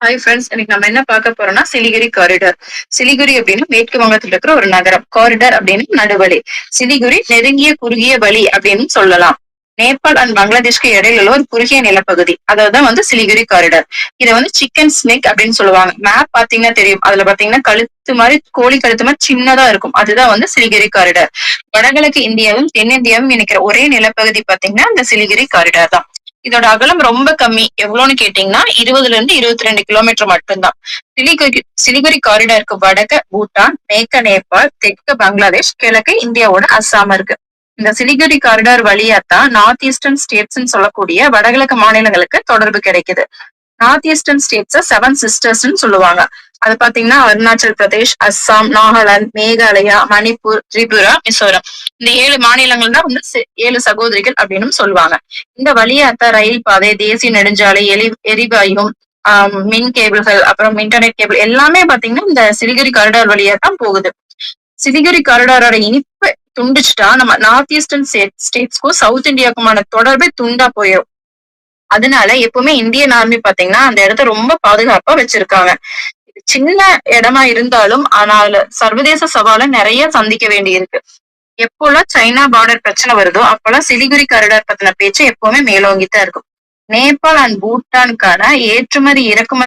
Hi friends, இன்னைக்கு நம்ம என்ன பார்க்க போறோம்னா சிலிகுரி காரிடார். சிலிகுரி அப்படின்னு மேற்கு வங்கத்தில் இருக்கிற ஒரு நகரம். காரிடார் அப்படின்னு நடுவழி. சிலிகுரி நெருங்கிய குறுகிய வழி அப்படின்னு சொல்லலாம். நேபாள் அண்ட் பங்களாதேஷ்க்கு இடையில உள்ள ஒரு குறுகிய நிலப்பகுதி. அதான் சிலிகுரி காரிடார். இதை சிக்கன் ஸ்னேக் அப்படின்னு சொல்லுவாங்க. மேப் பாத்தீங்கன்னா தெரியும். அதுல பாத்தீங்கன்னா கழுத்து மாதிரி கோழி கழுத்து மாதிரி சின்னதா இருக்கும். அதுதான் சிலிகுரி காரிடார். வடகிழக்கு இந்தியாவும் தென்னிந்தியாவும் இணைக்கிற ஒரே நிலப்பகுதி பாத்தீங்கன்னா இந்த சிலிகுரி காரிடார் தான். இதோட அகலம் ரொம்ப கம்மி. எவ்வளவுன்னு கேட்டீங்கன்னா 20ல இருந்து 22 கிலோமீட்டர் மட்டும்தான். சிலிகுரி காரிடாருக்கு வடக்க பூட்டான், மேற்க நேபாள், தெற்கு பங்களாதேஷ், கிழக்கு இந்தியாவோட அஸ்ஸாம் இருக்கு. இந்த சிலிகுரி காரிடார் வழியாத்தான் நார்த் ஈஸ்டர்ன் ஸ்டேட்ஸ் சொல்லக்கூடிய வடகிழக்கு மாநிலங்களுக்கு தொடர்பு கிடைக்குது. நார்த் ஈஸ்டர்ன் ஸ்டேட்ஸ 7 சிஸ்டர்ஸ் சொல்லுவாங்க. அது பாத்தீங்கன்னா அருணாச்சல் பிரதேஷ், அஸ்ஸாம், நாகாலாந்து, மேகாலயா, மணிப்பூர், திரிபுரா, மிசோரம். இந்த 7 மாநிலங்கள் தான் 7 சகோதரிகள் அப்படின்னு சொல்லுவாங்க. இந்த வழியாத்தான் ரயில் பாதை, தேசிய நெடுஞ்சாலை, எரிவாயு, மின் கேபிள்கள், அப்புறம் இன்டர்நெட் கேபிள் எல்லாமே பாத்தீங்கன்னா இந்த சிலிகுரி காரிடார் வழியா தான் போகுது. சிலிகுரி காரிடாரோட இனிப்பு துண்டிச்சுட்டா நம்ம நார்த் ஈஸ்டர்ன் ஸ்டேட்ஸ்க்கும் சவுத் இந்தியாவுக்குமான தொடர்பே துண்டா போயிடும். அதனால எப்பவுமே இந்தியன் ஆர்மி பாத்தீங்கன்னா அந்த இடத்த ரொம்ப பாதுகாப்பா வச்சிருக்காங்க. சின்ன இடமா இருந்தாலும் ஆனால் சர்வதேச சவாலை நிறைய சந்திக்க வேண்டி இருக்கு. எப்போல்லாம் சைனா பார்டர் பிரச்சனை வருதோ அப்பெல்லாம் சிலிகுரி காரிடார் பத்தின பேச்சு எப்பவுமே மேலோங்கித்தான் இருக்கும். நேபாள் அண்ட் பூட்டானுக்கான ஏற்றுமதி இறக்குமதி